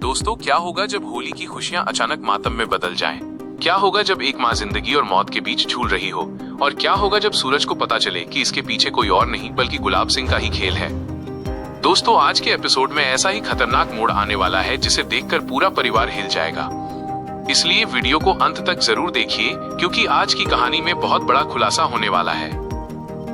दोस्तों, क्या होगा जब होली की खुशियां अचानक मातम में बदल जाएं? क्या होगा जब एक माँ जिंदगी और मौत के बीच झूल रही हो? और क्या होगा जब सूरज को पता चले कि इसके पीछे कोई और नहीं बल्कि गुलाब सिंह का ही खेल है? दोस्तों, आज के एपिसोड में ऐसा ही खतरनाक मोड़ आने वाला है जिसे देखकर पूरा परिवार हिल जाएगा। इसलिए वीडियो को अंत तक जरूर देखिए, क्योंकि आज की कहानी में बहुत बड़ा खुलासा होने वाला है।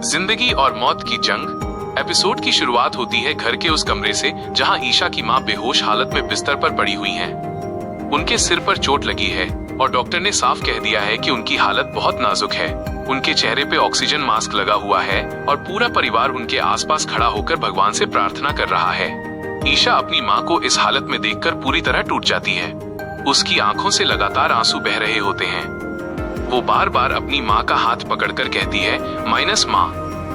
जिंदगी और मौत की जंग। एपिसोड की शुरुआत होती है घर के उस कमरे से जहां ईशा की मां बेहोश हालत में बिस्तर पर पड़ी हुई हैं। उनके सिर पर चोट लगी है और डॉक्टर ने साफ कह दिया है कि उनकी हालत बहुत नाजुक है। उनके चेहरे पे ऑक्सीजन मास्क लगा हुआ है और पूरा परिवार उनके आसपास खड़ा होकर भगवान से प्रार्थना कर रहा है। ईशा अपनी मां को इस हालत में देखकर पूरी तरह टूट जाती है। उसकी आंखों से लगातार आंसू बह रहे होते हैं। वो बार बार अपनी मां का हाथ पकड़कर कहती है, मां,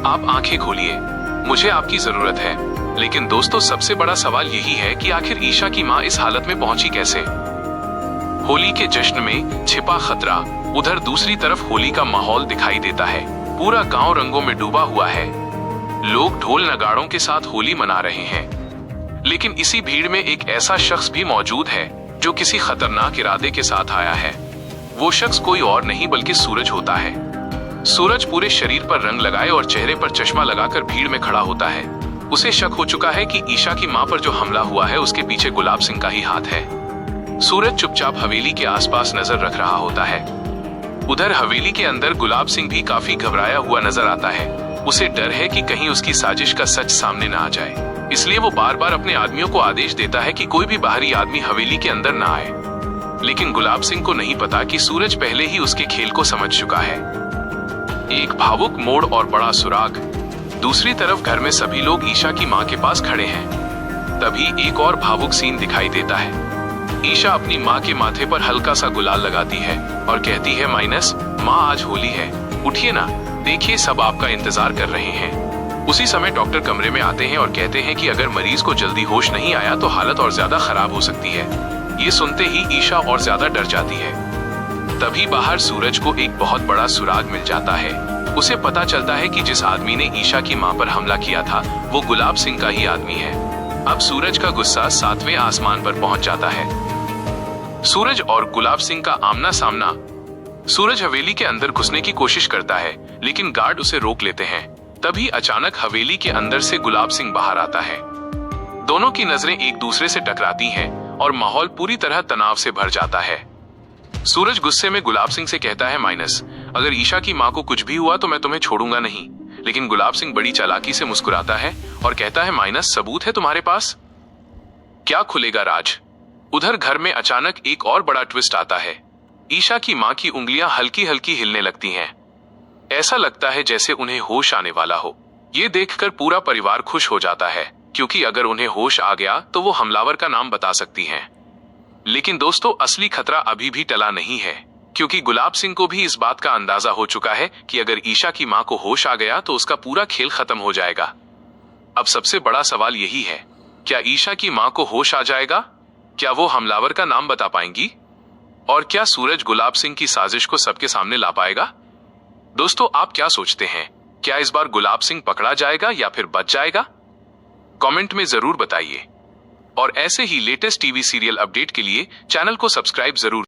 आप आंखें खोलिए, मुझे आपकी जरूरत है। लेकिन दोस्तों, सबसे बड़ा सवाल यही है कि आखिर ईशा की मां इस हालत में पहुंची कैसे? होली के जश्न में छिपा खतरा। उधर दूसरी तरफ होली का माहौल दिखाई देता है। पूरा गांव रंगों में डूबा हुआ है। लोग ढोल नगाड़ों के साथ होली मना रहे हैं। लेकिन इसी भीड़ में एक ऐसा शख्स भी मौजूद है जो किसी खतरनाक इरादे के साथ आया है। वो शख्स कोई और नहीं बल्कि सूरज होता है। सूरज पूरे शरीर पर रंग लगाए और चेहरे पर चश्मा लगाकर भीड़ में खड़ा होता है। उसे शक हो चुका है कि ईशा की मां पर जो हमला हुआ है उसके पीछे गुलाब सिंह का ही हाथ है। सूरज चुपचाप हवेली के आसपास नजर रख रहा होता है। उधर हवेली के अंदर गुलाब सिंह भी काफी घबराया हुआ नजर आता है। उसे डर है कि कहीं उसकी साजिश का सच सामने न आ जाए, इसलिए वो बार बार अपने आदमियों को आदेश देता है कि कोई भी बाहरी आदमी हवेली के अंदर न आए। लेकिन गुलाब सिंह को नहीं पता कि सूरज पहले ही उसके खेल को समझ चुका है। एक भावुक मोड़ और बड़ा सुराग। दूसरी तरफ घर में सभी लोग ईशा की मां के पास खड़े हैं। तभी एक और भावुक सीन दिखाई देता है। ईशा अपनी मां के माथे पर हल्का सा गुलाल लगाती है और कहती है, मां, आज होली है, उठिए ना, देखिए सब आपका इंतजार कर रहे हैं। उसी समय डॉक्टर कमरे में आते हैं और कहते हैं कि अगर मरीज को जल्दी होश नहीं आया तो हालत और ज्यादा खराब हो सकती है। ये सुनते ही ईशा और ज्यादा डर जाती है। तभी बाहर सूरज को एक बहुत बड़ा सुराग मिल जाता है। उसे पता चलता है कि जिस आदमी ने ईशा की मां पर हमला किया था वो गुलाब सिंह का ही आदमी है। अब सूरज का गुस्सा 7वें आसमान पर पहुंच जाता है। सूरज और गुलाब सिंह का आमना सामना। सूरज हवेली के अंदर घुसने की कोशिश करता है, लेकिन गार्ड उसे रोक लेते हैं। तभी अचानक हवेली के अंदर से गुलाब सिंह बाहर आता है। दोनों की नजरें एक दूसरे से टकराती हैं और माहौल पूरी तरह तनाव से भर जाता है। सूरज गुस्से में गुलाब सिंह से कहता है, अगर ईशा की मां को कुछ भी हुआ तो मैं तुम्हें छोड़ूंगा नहीं। लेकिन गुलाब सिंह बड़ी चालाकी से मुस्कुराता है और कहता है, सबूत है तुम्हारे पास? क्या खुलेगा राज? उधर घर में अचानक एक और बड़ा ट्विस्ट आता है। ईशा की मां की उंगलियां हल्की हल्की हिलने लगती हैं। ऐसा लगता है जैसे उन्हें होश आने वाला हो। ये देखकर पूरा परिवार खुश हो जाता है, क्योंकि अगर उन्हें होश आ गया तो वो हमलावर का नाम बता सकती हैं। लेकिन दोस्तों, असली खतरा अभी भी टला नहीं है, क्योंकि गुलाब सिंह को भी इस बात का अंदाजा हो चुका है कि अगर ईशा की मां को होश आ गया तो उसका पूरा खेल खत्म हो जाएगा। अब सबसे बड़ा सवाल यही है, क्या ईशा की मां को होश आ जाएगा? क्या वो हमलावर का नाम बता पाएंगी? और क्या सूरज गुलाब सिंह की साजिश को सबके सामने ला पाएगा? दोस्तों, आप क्या सोचते हैं? क्या इस बार गुलाब सिंह पकड़ा जाएगा या फिर बच जाएगा? कमेंट में जरूर बताइए। और ऐसे ही लेटेस्ट टीवी सीरियल अपडेट के लिए चैनल को सब्सक्राइब जरूर